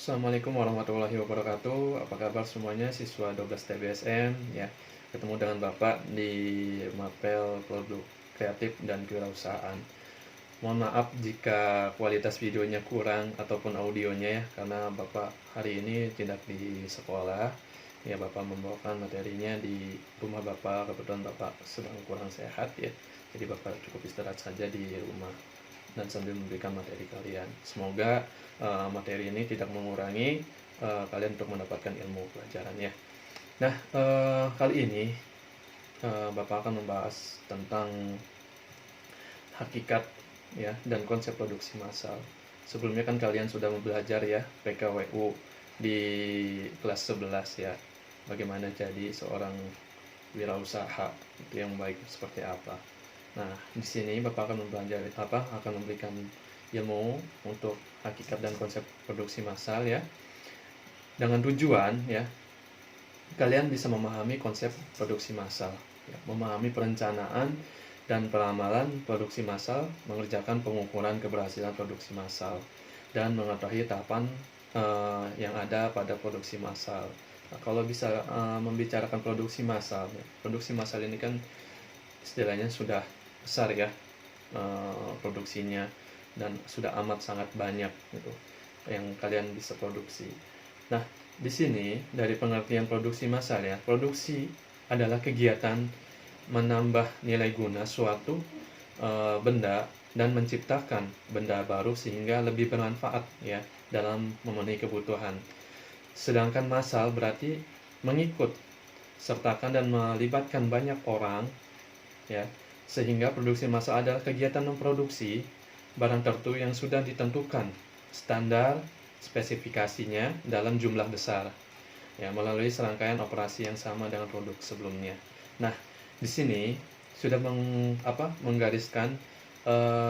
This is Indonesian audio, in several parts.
Assalamualaikum warahmatullahi wabarakatuh. Apa kabar semuanya siswa 12 TBSM ya. Ketemu dengan Bapak di Mapel Produk Kreatif dan Kewirausahaan. Mohon maaf jika kualitas videonya kurang ataupun audionya ya, karena Bapak hari ini tidak di sekolah. Ya, Bapak membawakan materinya di rumah Bapak, kebetulan Bapak sedang kurang sehat ya. Jadi Bapak cukup istirahat saja di rumah dan sambil memberikan materi kalian. Semoga materi ini tidak mengurangi kalian untuk mendapatkan ilmu pelajarannya. Nah, kali ini Bapak akan membahas tentang hakikat ya dan konsep produksi massal. Sebelumnya kan kalian sudah belajar ya PKWU di kelas 11 ya. Bagaimana jadi seorang wirausaha itu yang baik seperti apa. Nah, di sini Bapak akan mempelajari akan memberikan ilmu untuk hakikat dan konsep produksi massal ya. Dengan tujuan ya, kalian bisa memahami konsep produksi massal, ya, memahami perencanaan dan peramalan produksi massal, mengerjakan pengukuran keberhasilan produksi massal, dan mengetahui tahapan yang ada pada produksi massal. Nah, kalau bisa membicarakan produksi massal, ya, produksi massal ini kan istilahnya sudah besar ya produksinya dan sudah amat sangat banyak gitu yang kalian bisa produksi. Nah, di sini dari pengertian produksi massal ya, produksi adalah kegiatan menambah nilai guna suatu benda dan menciptakan benda baru sehingga lebih bermanfaat ya dalam memenuhi kebutuhan. Sedangkan massal berarti mengikut sertakan dan melibatkan banyak orang ya, sehingga produksi massal adalah kegiatan memproduksi barang tertentu yang sudah ditentukan standar spesifikasinya dalam jumlah besar ya, melalui serangkaian operasi yang sama dengan produk sebelumnya. Nah, di sini sudah menggariskan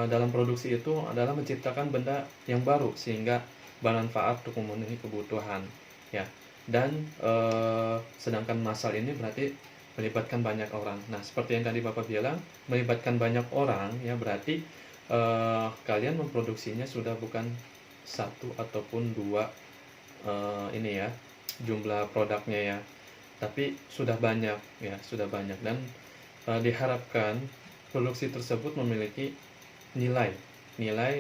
dalam produksi itu adalah menciptakan benda yang baru sehingga bermanfaat untuk memenuhi kebutuhan ya. Dan sedangkan massal ini berarti melibatkan banyak orang. Nah, seperti yang tadi Bapak bilang, melibatkan banyak orang ya berarti kalian memproduksinya sudah bukan satu ataupun dua ini ya jumlah produknya ya, tapi sudah banyak ya, sudah banyak dan diharapkan produksi tersebut memiliki nilai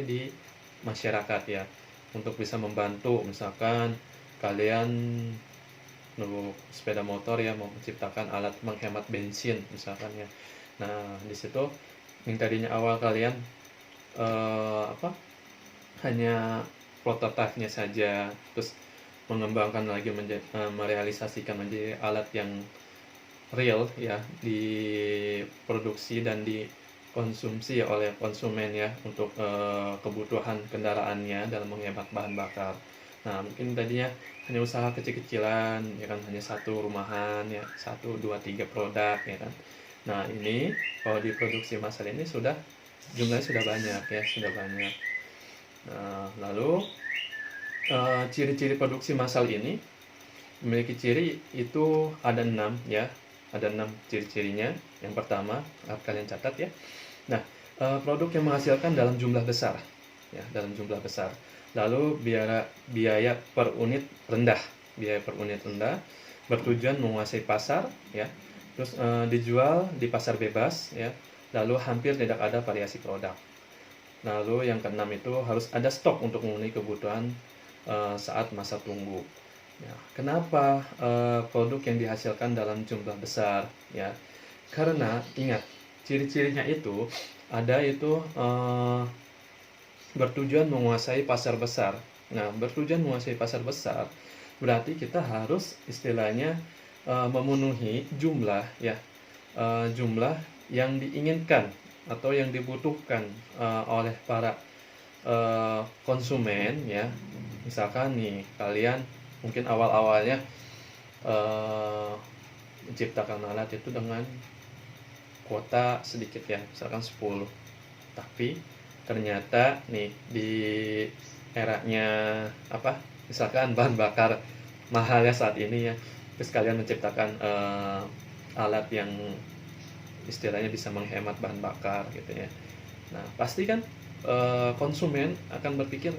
di masyarakat ya, untuk bisa membantu misalkan kalian untuk sepeda motor ya, mau menciptakan alat menghemat bensin misalkan ya. Nah, di situ yang tadinya awal kalian hanya prototipe-nya saja, terus mengembangkan lagi merealisasikan menjadi alat yang real ya, diproduksi dan dikonsumsi oleh konsumen ya untuk kebutuhan kendaraannya dalam menghemat bahan bakar. Nah, mungkin tadinya hanya usaha kecil-kecilan ya kan, hanya satu rumahan ya, 1, 2, 3 produk ya kan. Nah, ini kalau diproduksi massal ini jumlahnya sudah banyak ya, sudah banyak. Nah, lalu ciri-ciri produksi massal ini memiliki ciri itu ada 6 ya, ada 6 ciri-cirinya. Yang pertama, kalian catat ya. Nah, produk yang menghasilkan dalam jumlah besar ya, dalam jumlah besar. Lalu biaya per unit rendah, bertujuan menguasai pasar ya. Terus dijual di pasar bebas ya. Lalu hampir tidak ada variasi produk. Lalu yang keenam itu harus ada stok untuk memenuhi kebutuhan saat masa tunggu. Ya, kenapa produk yang dihasilkan dalam jumlah besar ya? Karena ingat, ciri-cirinya itu ada itu bertujuan menguasai pasar besar. Nah, bertujuan menguasai pasar besar berarti kita harus istilahnya memenuhi jumlah ya, jumlah yang diinginkan atau yang dibutuhkan oleh para konsumen ya. Misalkan nih kalian mungkin awal-awalnya menciptakan alat itu dengan kuota sedikit ya, misalkan 10. Tapi ternyata nih di eranya misalkan bahan bakar mahal ya saat ini ya, terus kalian menciptakan alat yang istilahnya bisa menghemat bahan bakar gitu ya. Nah, pasti kan konsumen akan berpikir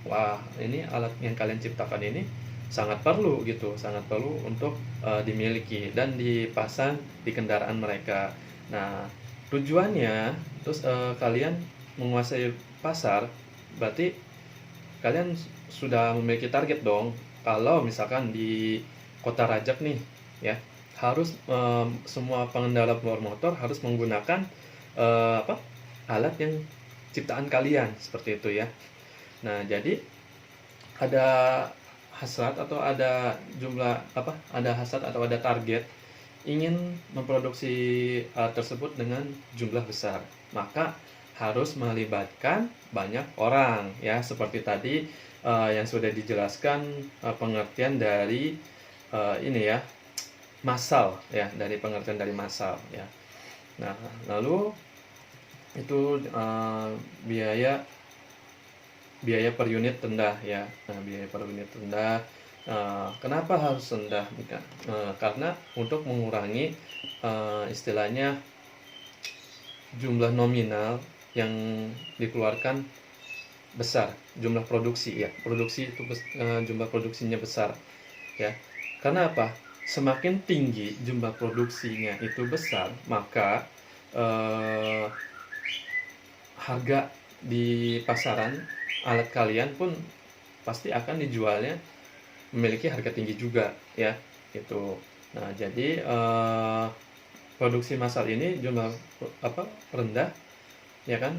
wah ini alat yang kalian ciptakan ini sangat perlu gitu, sangat perlu untuk dimiliki dan dipasang di kendaraan mereka. Nah, tujuannya terus kalian menguasai pasar, berarti kalian sudah memiliki target dong. Kalau misalkan di kota Rajak nih, ya harus semua pengendara bermotor harus menggunakan apa alat yang ciptaan kalian seperti itu ya. Nah, jadi ada hasrat atau ada jumlah apa? Ada hasrat atau ada target ingin memproduksi alat tersebut dengan jumlah besar. Maka harus melibatkan banyak orang ya, seperti tadi yang sudah dijelaskan pengertian dari ini ya, massal ya, dari pengertian dari massal ya. Nah, lalu itu biaya per unit rendah ya. Nah, biaya per unit rendah. Kenapa harus rendah? Karena untuk mengurangi istilahnya jumlah nominal yang dikeluarkan besar, jumlah produksi ya. Produksi itu jumlah produksinya besar ya. Karena apa? Semakin tinggi jumlah produksinya itu besar, maka harga di pasaran alat kalian pun pasti akan dijualnya memiliki harga tinggi juga ya gitu. Nah, jadi produksi massal ini jumlah rendah ya kan,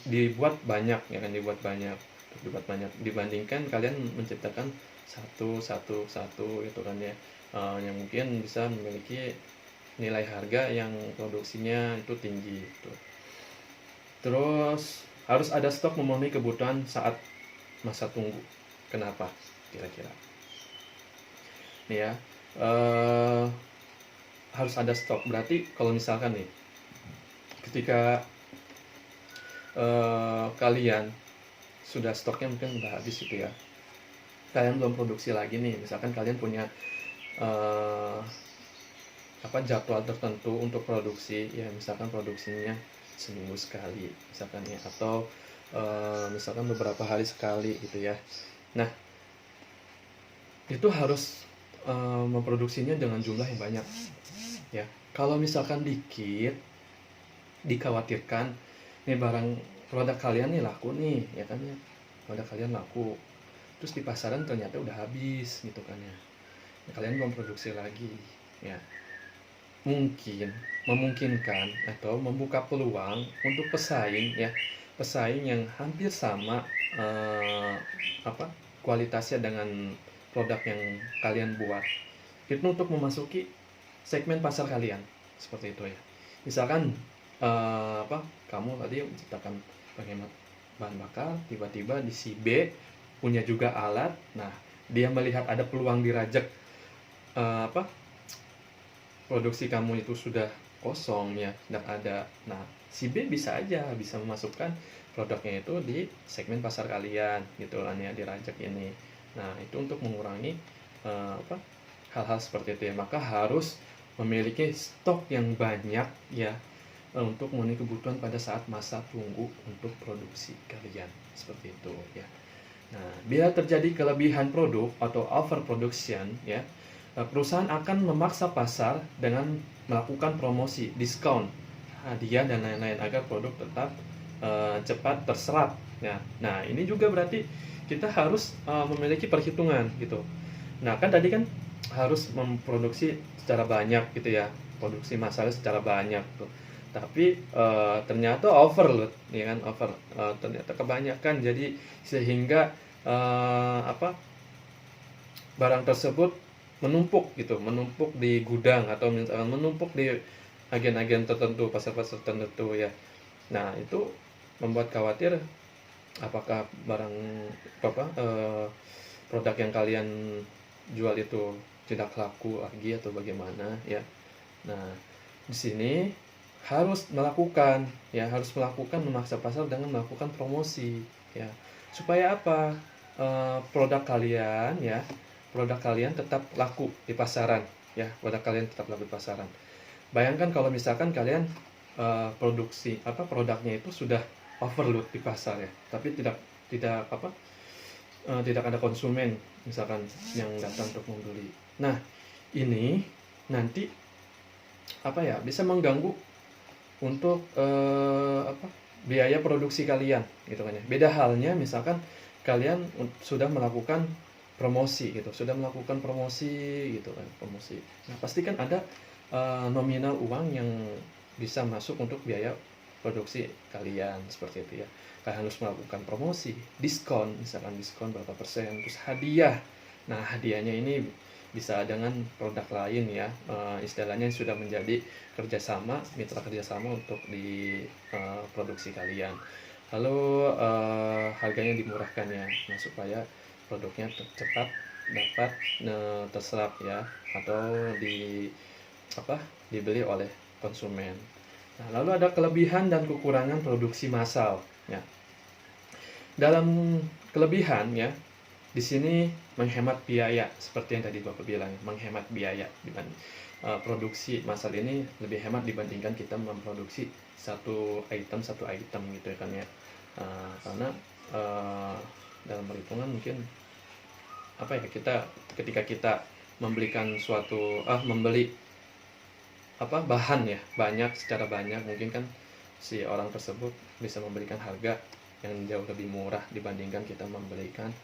dibuat banyak ya kan, dibuat banyak dibandingkan kalian menciptakan satu gitu kan ya, yang mungkin bisa memiliki nilai harga yang produksinya itu tinggi gitu. Terus harus ada stok memenuhi kebutuhan saat masa tunggu. Kenapa kira-kira? Nih ya, harus ada stok. Berarti kalau misalkan nih, ketika kalian sudah stoknya mungkin udah habis gitu ya, kalian belum produksi lagi nih. Misalkan kalian punya jadwal tertentu untuk produksi ya, misalkan produksinya seminggu sekali misalkan ya, atau misalkan beberapa hari sekali gitu ya. Nah, itu harus memproduksinya dengan jumlah yang banyak ya. Kalau misalkan dikit, dikhawatirkan nih produk kalian nih laku nih ya kan ya, produk kalian laku terus di pasaran ternyata udah habis gitu kan ya, kalian belum produksi lagi ya. Memungkinkan atau membuka peluang untuk pesaing ya, pesaing yang hampir sama kualitasnya dengan produk yang kalian buat, itu untuk memasuki segmen pasar kalian seperti itu ya. Misalkan kamu tadi menciptakan penghemat bahan bakar, tiba-tiba di si B punya juga alat, nah dia melihat ada peluang di Rajak, produksi kamu itu sudah kosong ya, tidak ada. Nah, si B bisa memasukkan produknya itu di segmen pasar kalian gitu kan ya, di Rajak ini. Nah, itu untuk mengurangi hal-hal seperti itu ya. Maka harus memiliki stok yang banyak ya, untuk memenuhi kebutuhan pada saat masa tunggu untuk produksi kalian seperti itu ya. Nah, bila terjadi kelebihan produk atau overproduction ya, perusahaan akan memaksa pasar dengan melakukan promosi, diskon, hadiah dan lain-lain agar produk tetap cepat terserap ya. Nah, ini juga berarti kita harus memiliki perhitungan gitu. Nah, kan tadi kan harus memproduksi secara banyak gitu ya, produksi massal secara banyak tuh. Tapi ternyata overload ya kan, ternyata kebanyakan, jadi sehingga barang tersebut menumpuk di gudang atau misalkan menumpuk di agen-agen tertentu, pasar-pasar tertentu ya. Nah, itu membuat khawatir apakah produk yang kalian jual itu tidak laku lagi atau bagaimana ya. Nah, di sini harus memaksa pasar dengan melakukan promosi ya, supaya apa? Produk kalian tetap laku di pasaran ya, Bayangkan kalau misalkan kalian produknya itu sudah overload di pasar ya, tapi tidak tidak ada konsumen misalkan yang datang untuk membeli. Nah, ini nanti bisa mengganggu untuk biaya produksi kalian gitu kan ya. Beda halnya misalkan kalian sudah melakukan promosi gitu, gitu kan, promosi. Nah, pasti kan ada nominal uang yang bisa masuk untuk biaya produksi kalian seperti itu ya. Kalian harus melakukan promosi, diskon, misalkan diskon berapa persen, terus hadiah. Nah, hadiahnya ini bisa dengan produk lain ya, istilahnya sudah menjadi mitra kerjasama untuk di produksi kalian. Lalu harganya dimurahkan ya, nah supaya produknya cepat dapat terserap ya, atau dibeli oleh konsumen. Nah, lalu ada kelebihan dan kekurangan produksi massal ya. Dalam kelebihan ya, di sini menghemat biaya seperti yang tadi Bapak bilang, menghemat biaya dibanding produksi massal ini lebih hemat dibandingkan kita memproduksi satu item gitu ya kan ya. Karena dalam perhitungan mungkin kita ketika kita membelikan membeli bahan ya secara banyak, mungkin kan si orang tersebut bisa memberikan harga yang jauh lebih murah dibandingkan kita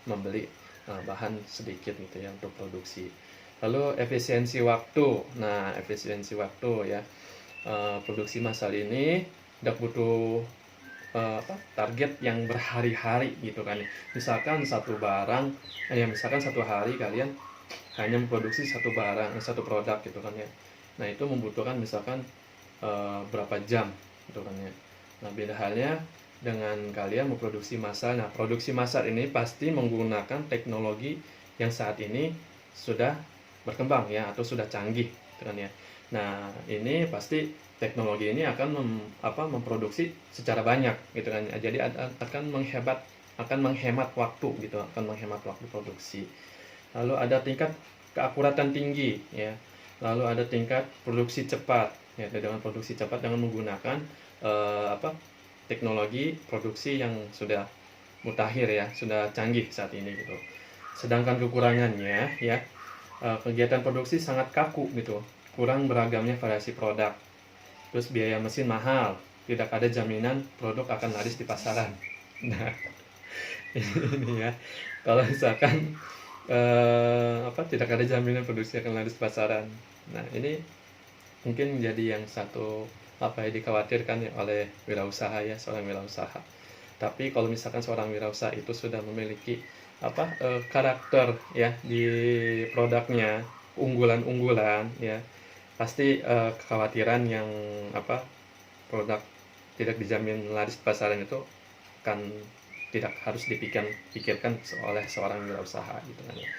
membeli bahan sedikit gitu ya untuk produksi. Lalu efisiensi waktu. Nah, efisiensi waktu ya, produksi massal ini tidak butuh target yang berhari-hari gitu kan. Misalkan satu hari kalian hanya memproduksi satu produk gitu kan ya. Nah, itu membutuhkan misalkan berapa jam gitu kan ya. Nah, beda halnya dengan kalian memproduksi massal. Nah, produksi massal ini pasti menggunakan teknologi yang saat ini sudah berkembang ya, atau sudah canggih gitu kan ya. Nah, ini pasti teknologi ini akan memproduksi secara banyak gitu kan. Jadi akan menghemat waktu gitu, akan menghemat waktu produksi. Lalu ada tingkat keakuratan tinggi ya. Lalu ada tingkat produksi cepat ya, dengan produksi cepat dengan menggunakan teknologi produksi yang sudah mutakhir ya, sudah canggih saat ini gitu. Sedangkan kekurangannya ya, kegiatan produksi sangat kaku gitu, kurang beragamnya variasi produk, terus biaya mesin mahal, tidak ada jaminan produk akan laris di pasaran. Nah, ini ya, kalau misalkan tidak ada jaminan produksi akan laris di pasaran. Nah, ini mungkin menjadi yang satu dikhawatirkan ya oleh wirausaha ya, seorang wirausaha. Tapi kalau misalkan seorang wirausaha itu sudah memiliki karakter ya di produknya, unggulan ya, pasti kekhawatiran yang produk tidak dijamin laris di pasaran itu kan tidak harus dipikirkan oleh seorang wirausaha gitu kan ya.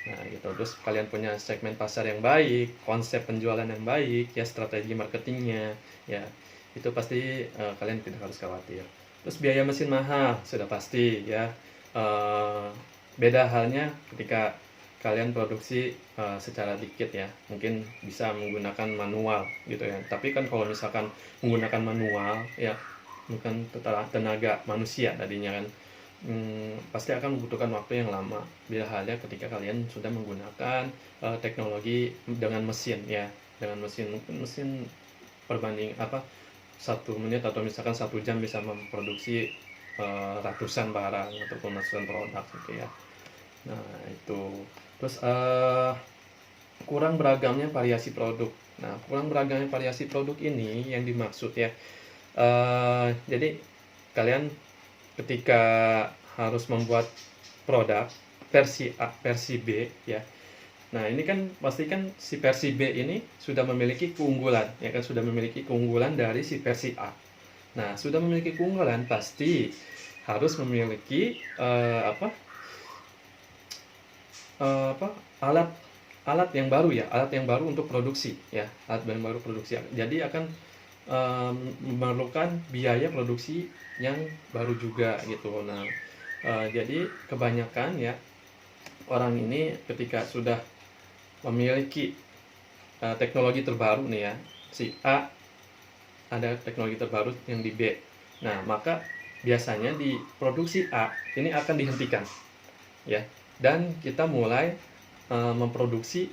Nah gitu, terus kalian punya segmen pasar yang baik, konsep penjualan yang baik ya, strategi marketingnya ya, itu pasti kalian tidak harus khawatir. Terus biaya mesin mahal sudah pasti ya, beda halnya ketika kalian produksi secara dikit ya, mungkin bisa menggunakan manual gitu ya. Tapi kan kalau misalkan menggunakan manual ya, bukan tenaga manusia tadinya kan, pasti akan membutuhkan waktu yang lama. Bila halnya ketika kalian sudah menggunakan teknologi dengan mesin ya, dengan mesin perbanding 1 menit atau misalkan 1 jam bisa memproduksi ratusan barang ataupun ratusan produk gitu ya. Nah itu, terus kurang beragamnya variasi produk. Nah, kurang beragamnya variasi produk ini yang dimaksud ya, jadi kalian ketika harus membuat produk versi A, versi B ya. Nah, ini kan pasti kan si versi B ini sudah memiliki keunggulan ya kan, sudah memiliki keunggulan dari si versi A. Nah, sudah memiliki keunggulan pasti harus memiliki alat yang baru ya, alat yang baru untuk produksi ya, alat yang baru produksi. Jadi akan memerlukan biaya produksi yang baru juga gitu. Nah, jadi kebanyakan ya orang ini ketika sudah memiliki teknologi terbaru nih ya, si A ada teknologi terbaru yang di B. Nah, maka biasanya di produksi A ini akan dihentikan. ya, dan kita mulai memproduksi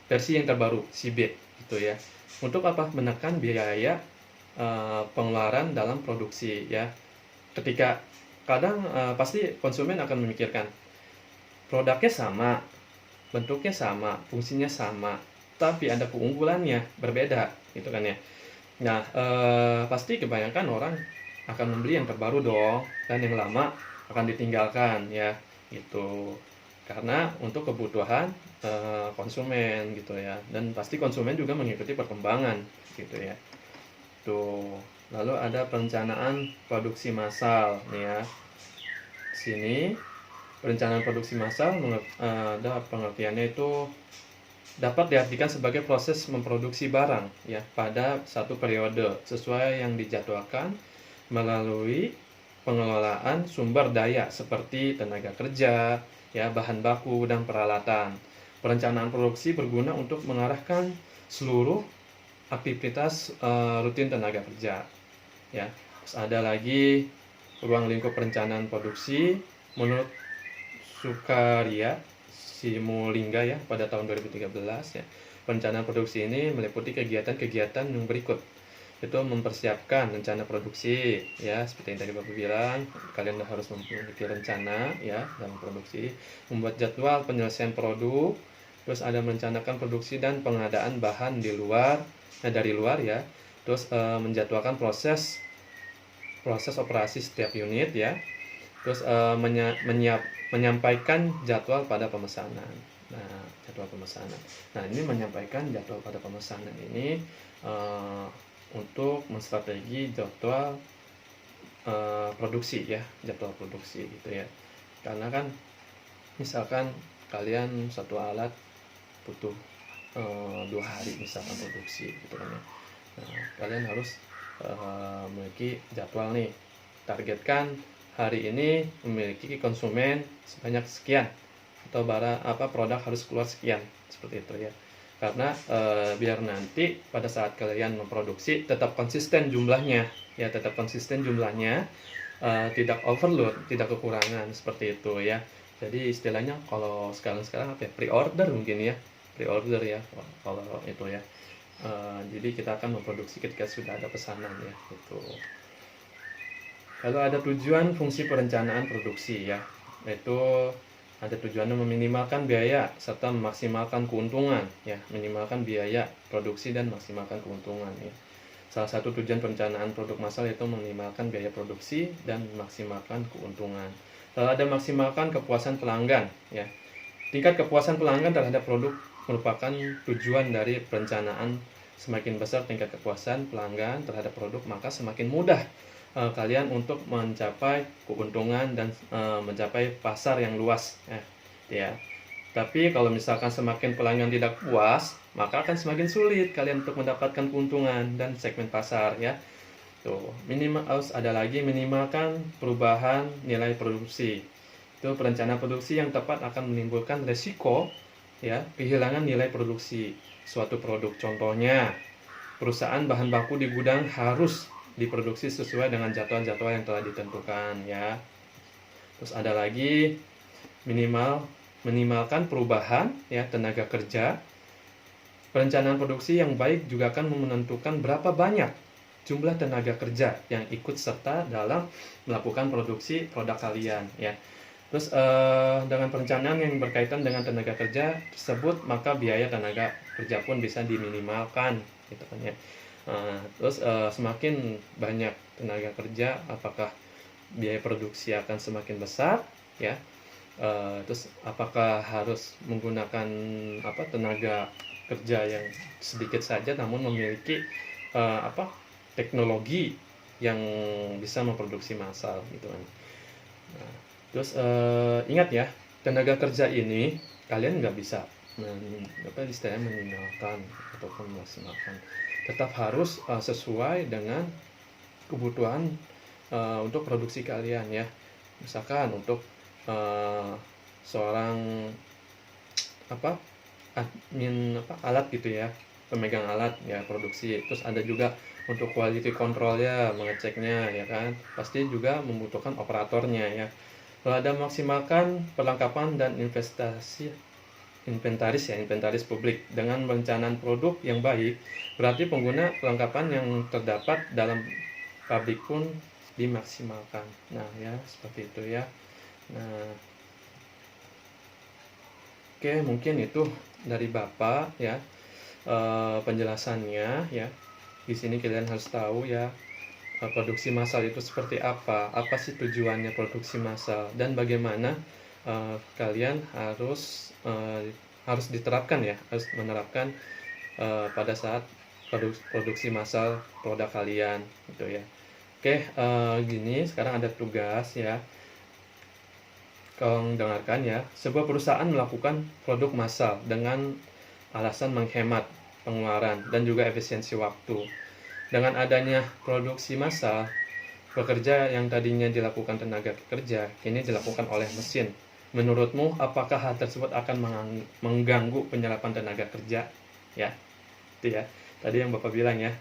versi yang terbaru, si B, gitu ya. Untuk apa? Menekan biaya pengeluaran dalam produksi, ya. Ketika kadang pasti konsumen akan memikirkan produknya sama, bentuknya sama, fungsinya sama, tapi ada keunggulannya berbeda, gitu kan ya. Nah, pasti kebanyakan orang akan membeli yang terbaru dong, dan yang lama akan ditinggalkan ya, gitu. Karena untuk kebutuhan konsumen gitu ya, dan pasti konsumen juga mengikuti perkembangan gitu ya. Tuh, lalu ada perencanaan produksi massal nih ya. Sini perencanaan produksi massal ada pengertiannya itu dapat diartikan sebagai proses memproduksi barang ya pada satu periode sesuai yang dijadwalkan melalui pengelolaan sumber daya seperti tenaga kerja, ya, bahan baku dan peralatan. Perencanaan produksi berguna untuk mengarahkan seluruh aktivitas rutin tenaga kerja. Ya, terus ada lagi ruang lingkup perencanaan produksi menurut Sukaria Simulingga ya pada tahun 2013 ya. Perencanaan produksi ini meliputi kegiatan-kegiatan yang berikut. Itu mempersiapkan rencana produksi ya, seperti yang tadi Bapak bilang, kalian harus memiliki rencana ya dalam produksi, membuat jadwal penyelesaian produk, terus ada merencanakan produksi dan pengadaan bahan dari luar ya. Terus menjadwalkan proses operasi setiap unit ya. Terus menyampaikan jadwal pada pemesanan. Nah, jadwal pemesanan. Nah, ini menyampaikan jadwal pada pemesanan ini untuk menstrategi jadwal produksi ya, jadwal produksi gitu ya. Karena kan misalkan kalian satu alat butuh 2 hari misalkan produksi gitu kan ya. Nah, kalian harus memiliki jadwal nih. Targetkan hari ini memiliki konsumen sebanyak sekian atau produk harus keluar sekian, seperti itu ya. Karena biar nanti pada saat kalian memproduksi tetap konsisten jumlahnya ya, tidak overload, tidak kekurangan, seperti itu ya. Jadi istilahnya kalau sekarang apa ya, pre-order mungkin ya, kalau itu ya. Jadi kita akan memproduksi ketika sudah ada pesanan ya, gitu. Lalu ada tujuan fungsi perencanaan produksi ya, yaitu ada tujuannya meminimalkan biaya serta memaksimalkan keuntungan ya, minimalkan biaya produksi dan maksimalkan keuntungan ya. Salah satu tujuan perencanaan produk massal yaitu meminimalkan biaya produksi dan memaksimalkan keuntungan. Lalu ada maksimalkan kepuasan pelanggan ya. Tingkat kepuasan pelanggan terhadap produk merupakan tujuan dari perencanaan. Semakin besar tingkat kepuasan pelanggan terhadap produk, maka semakin mudah kalian untuk mencapai keuntungan dan mencapai pasar yang luas ya. Tapi kalau misalkan semakin pelanggan tidak puas, maka akan semakin sulit kalian untuk mendapatkan keuntungan dan segmen pasar ya. Tuh, harus ada lagi minimalkan perubahan nilai produksi. Itu perencanaan produksi yang tepat akan menimbulkan resiko ya, kehilangan nilai produksi suatu produk. Contohnya, perusahaan bahan baku di gudang harus diproduksi sesuai dengan jadwal-jadwal yang telah ditentukan ya. Terus ada lagi minimalkan perubahan ya tenaga kerja. Perencanaan produksi yang baik juga akan menentukan berapa banyak jumlah tenaga kerja yang ikut serta dalam melakukan produksi produk kalian ya. Terus dengan perencanaan yang berkaitan dengan tenaga kerja tersebut, maka biaya tenaga kerja pun bisa diminimalkan gitu kan ya. Terus semakin banyak tenaga kerja, apakah biaya produksi akan semakin besar ya. Terus apakah harus menggunakan tenaga kerja yang sedikit saja namun memiliki teknologi yang bisa memproduksi massal gitu kan. Nah, terus ingat ya, tenaga kerja ini kalian nggak bisa istilahnya minimalkan ataupun memaksimalkan. Tetap harus sesuai dengan kebutuhan untuk produksi kalian ya. Misalkan untuk seorang alat gitu ya, pemegang alat ya produksi. Terus ada juga untuk quality control ya, mengeceknya ya kan. Pasti juga membutuhkan operatornya ya. Ada maksimalkan perlengkapan dan inventaris publik dengan perencanaan produk yang baik, berarti pengguna perlengkapan yang terdapat dalam pabrik pun dimaksimalkan. Nah ya, seperti itu ya. Nah, oke, mungkin itu dari Bapak ya, penjelasannya ya. Di sini kalian harus tahu ya, produksi massal itu seperti apa sih tujuannya produksi massal, dan bagaimana kalian harus diterapkan ya, harus menerapkan pada saat produksi massal produk kalian gitu ya. Oke, gini, sekarang ada tugas ya. Kalian dengarkan ya, sebuah perusahaan melakukan produk massal dengan alasan menghemat pengeluaran dan juga efisiensi waktu. Dengan adanya produksi massal, pekerja yang tadinya dilakukan tenaga kerja kini dilakukan oleh mesin. Menurutmu, apakah hal tersebut akan mengganggu penyerapan tenaga kerja? Ya, itu ya. Tadi yang Bapak bilang ya,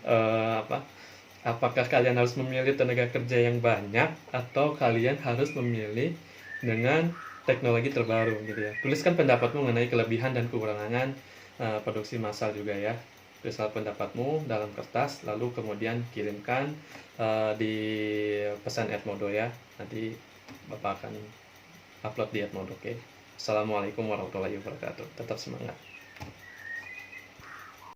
apakah kalian harus memilih tenaga kerja yang banyak atau kalian harus memilih dengan teknologi terbaru gitu ya. Tuliskan pendapatmu mengenai kelebihan dan kekurangan produksi massal juga ya. Tuliskan pendapatmu dalam kertas, lalu kemudian kirimkan di pesan Edmodo ya. Nanti Bapak akan upload di Edmodo, oke. Assalamualaikum warahmatullahi wabarakatuh. Tetap semangat.